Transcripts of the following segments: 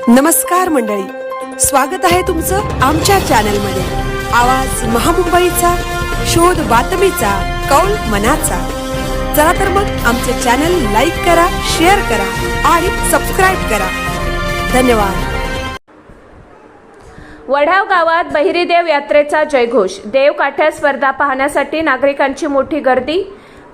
नमस्कार मंडळी, स्वागत आहे तुमचं आमच्या चॅनलमध्ये। आवाज महामुंबईचा, शोध बातमीचा, कौल मनाचा। चला तर मग आमचे चॅनल लाईक करा, शेअर करा आणि सबस्क्राइब करा। धन्यवाद। वढाव गावात बहिरीदेव यात्रेचा जयघोष। देवकाठ्या स्पर्धा पाहण्यासाठी नागरिकांची मोठी गर्दी।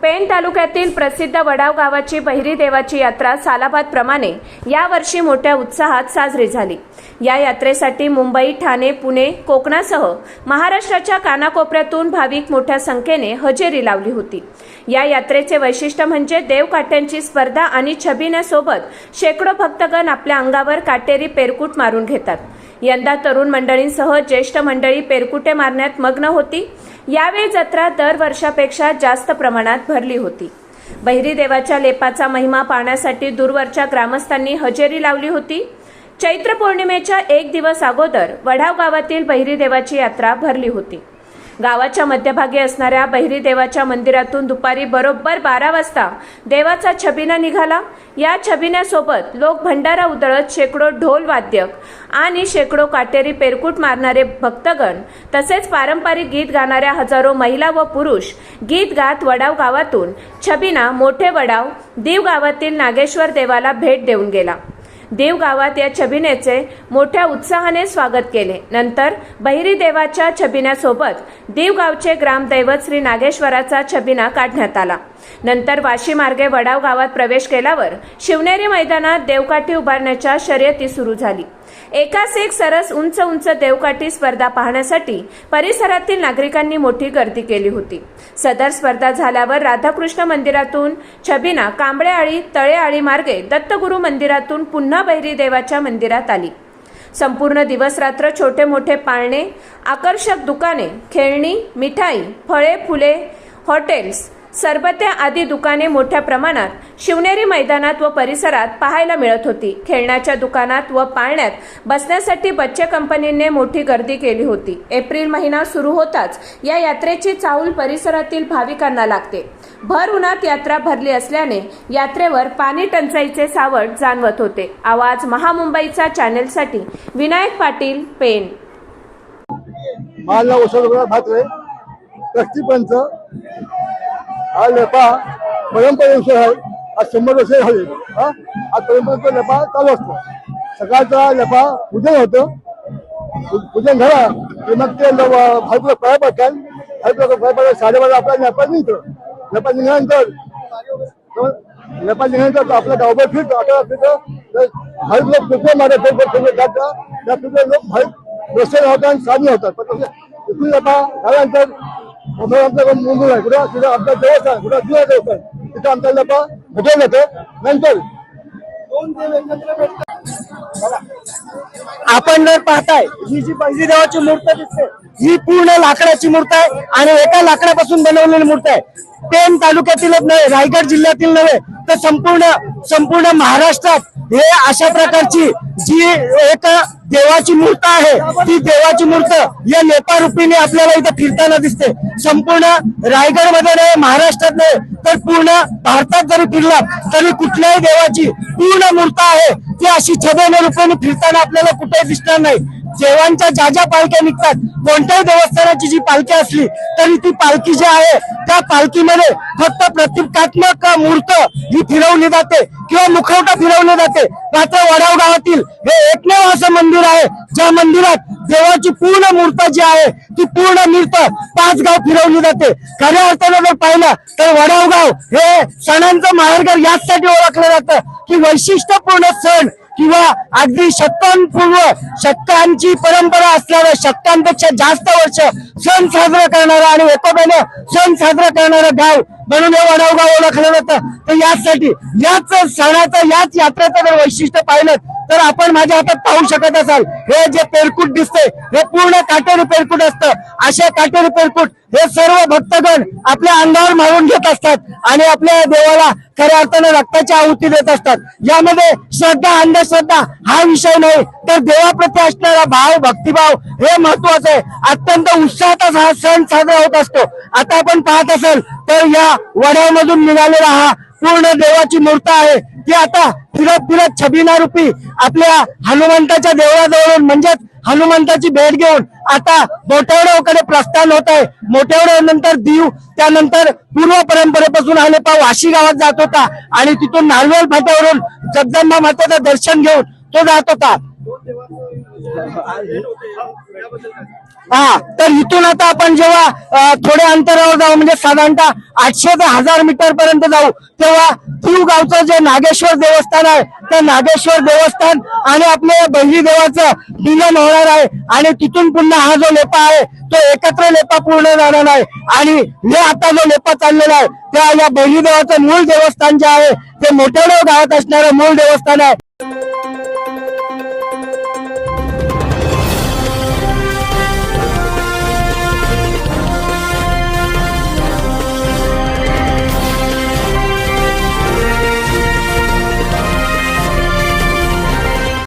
पेण तालुक्यातील प्रसिद्ध वडाव गावाची बहिरी देवाची यात्रा सालाबादप्रमाणे यावर्षी मोठ्या उत्साहात साजरी झाली। या यात्रेसाठी मुंबई, ठाणे, पुणे, कोकणासह महाराष्ट्राच्या कानाकोपऱ्यातून भाविक मोठ्या संख्येने हजेरी लावली होती। या यात्रेचे वैशिष्ट्य म्हणजे देवकाठ्यांची स्पर्धा आणि छबिन्यासोबत शेकडो भक्तगण आपल्या अंगावर काटेरी पेरकुट मारून घेतात। यंदा तरुण मंडळींसह ज्येष्ठ मंडळी पेरकुटे मारण्यात मग्न होती। यावेळी जत्रा दर वर्षापेक्षा जास्त प्रमाणात भरली होती। बहिरी देवाच्या लेपाचा महिमा पाहण्यासाठी दूरवरच्या ग्रामस्थांनी हजेरी लावली होती। चैत्र पौर्णिमेच्या एक दिवस अगोदर वढाव गावातील बहिरी देवाची यात्रा भरली होती। गावाच्या मध्यभागी असणाऱ्या बहिरी देवाच्या मंदिरातून दुपारी बरोबर 12 वाजता देवाचा छबिना निघाला। या छबिन्यासोबत लोक भंडारा उधळत शेकडो ढोल वाद्य आणि शेकडो काटेरी पेरकुट मारणारे भक्तगण तसेच पारंपरिक गीत गाणाऱ्या हजारो महिला व पुरुष गीत गात वडाव गावातून छबिना मोठे वडाव देव गावातील नागेश्वर देवाला भेट देऊन गेला। देव गावात या छबिनेचे मोठ्या उत्साहाने स्वागत केले। नंतर बहिरी देवाच्या छबिन्यासोबत देव गावचे ग्रामदैवत श्री नागेश्वराचा छबिना काढण्यात आला। नंतर वाशी मार्गे वडाव गावात प्रवेश केल्यावर शिवनेरी मैदानात देवकाठी उभारण्याच्या शर्यती सुरू झाली। एकास एक सरस उंच उंच देवकाठी स्पर्धा पाहण्यासाठी परिसरातील नागरिकांनी मोठी गर्दी केली होती। सदर स्पर्धा झाल्यावर राधाकृष्ण मंदिरातून छबिना कांबळेआळी तळेआळी मार्गे दत्तगुरु मंदिरातून पुन्हा बहिरी देवाच्या मंदिरात आली। संपूर्ण दिवस रात्र छोटे मोठे पाळणे, आकर्षक दुकाने, खेळणी, मिठाई, फळे, फुले, हॉटेल्स, सरबत्या आदी दुकाने मोठ्या प्रमाणात शिवनेरी मैदानात व परिसरात पाहायला मिळत होती। खेळण्याच्या दुकानात व पाळण्यात बसण्यासाठी बच्चे कंपनीने मोठी गर्दी केली होती। एप्रिल महिना सुरू होताच या यात्रेची चाहूल परिसरातील भाविकांना लागते। भर उन्हात यात्रा भरली असल्याने यात्रेवर पाणी टंचाईचे सावट जाणवत होते। आवाज महामुंबईचा चॅनेलसाठी विनायक पाटील, पेण। हा लेपा परंपरेनुसार आहे। आज 100 वर्ष झाली। आज परंपरेचा लेपा चालू असतो। सकाळचा लेपा पूजन होतं। पूजन झाला की मग ते भाईपुरा पाया पडतात। भाईपुरा पाया पडतात 12:30 आपला लेपा निघतो। लेपा निघाल्यानंतर आपला गावभर फिरतो। आता फिरतो भाईपुरा फिरतो मारे जातात। त्या फिरतो लोक भाई प्रसन्न होतात, साधू होतात। पण इथून लेपा झाल्यानंतर मुंबई आहे कुठं तिथं आमचा देवस्थान कुठं जुना देवस्थान तिथं आमचा लेपा भेटून जातो। नंतर आपण जर पाहताय ही जी बहिरी देवाची मूर्ती दिसते ही पूर्ण लाकडाची मूर्ती आहे आणि एका लाकडापासून बनवलेली मूर्ती आहे। पेण तालुक्यातीलच नव्हे, रायगड जिल्ह्यातील नव्हे तर संपूर्ण महाराष्ट्रात हे अशा प्रकारची जी एक देवाची मूर्ती आहे ती देवाची मूर्ती या लेपा रूपीने आपल्याला इथे फिरताना दिसते। संपूर्ण रायगड मध्ये नाही, महाराष्ट्रात नाही तर पूर्ण भारतात जरी फिरला तरी कुठल्याही देवाची पूर्ण मूर्ती आहे ती अशी छबिना रूपाने फिरताना आपल्याला कुठेही दिसणार नाही। देवांच्या ज्या ज्या पालख्या निघतात, कोणत्याही देवस्थानाची जी पालखी असली तरी ती पालखी जी आहे त्या पालखीमध्ये फक्त प्रतिकात्मक मूर्त ही फिरवली जाते किंवा मुखवटा फिरवले जाते। मात्र वडाव गावातील हे एकमेव असं मंदिर आहे ज्या मंदिरात देवाची पूर्ण मूर्त जी आहे ती पूर्ण मूर्त 5 गाव फिरवली जाते। खऱ्या अर्थानं जर पाहिलं तर वडाव गाव हे सणांचं माहेरघर याचसाठी ओळखलं जातं की वैशिष्ट्यपूर्ण सण किंवा अगदी शतकांची परंपरा असणारा, शतकांपेक्षा जास्त वर्ष सण साजरा करणारा आणि एकोप्याने सण साजरा करणारा गाव म्हणून हे वडाव गाव ओळखलं जातं। तर याचसाठी याच सणाचं याच यात्रेचं जर वैशिष्ट्य पाहिलं तर आपण माझ्या हातात पाहू शकत असाल हे जे पेरकुट दिसते हे पूर्ण काटेरी पेरकुट असतं। अशा काटेरी पेरकुट हे सर्व भक्तगण आपल्या अंगावर मारून घेत असतात आणि आपल्या देवाला खऱ्या अर्थाने रक्ताची आहुती देत असतात। यामध्ये श्रद्धा अंधश्रद्धा हा विषय नाही तर देवाप्रती असणारा भाव भक्तिभाव हे महत्वाचं आहे। अत्यंत उत्साहात हा सण साजरा होत असतो। आता आपण पाहत असाल तर या वड्यामधून निघालेला हा पूर्ण देवाची मूर्ती आहे ती आता फिरत फिरत छबिना रूपी आपल्या हनुमंताच्या देवळाजवळून म्हणजेच हनुमंताची भेट घेऊन आता मोठेवड्याकडे प्रस्थान होत आहे. मोठेवड्यानंतर दीव, त्यानंतर पूर्व परंपरेपासून हा लेपा वाशी गावात जात होता आणि तिथून नारवेल फाट्यावरून जगदंबा मातेचं दर्शन घेऊन तो जात होता. हा, तर इथून आता आपण जेव्हा थोड्या अंतरावर जाऊ म्हणजे साधारणतः 800 ते 1000 मीटर पर्यंत जाऊ तेव्हा दीव गावचं जे नागेश्वर देवस्थान आहे त्या नागेश्वर देवस्थान आणि आपल्या बहिरी देवाचं मिलन होणार आहे आणि तिथून पुन्हा हा जो लेपा आहे तो एकत्र लेपा पूर्ण जाणार आहे. आणि हे आता जो लेपा चाललेला आहे त्या या बहिरी देवाचं मूळ देवस्थान जे आहे ते मोठेवडे गावात असणारं मूळ देवस्थान आहे.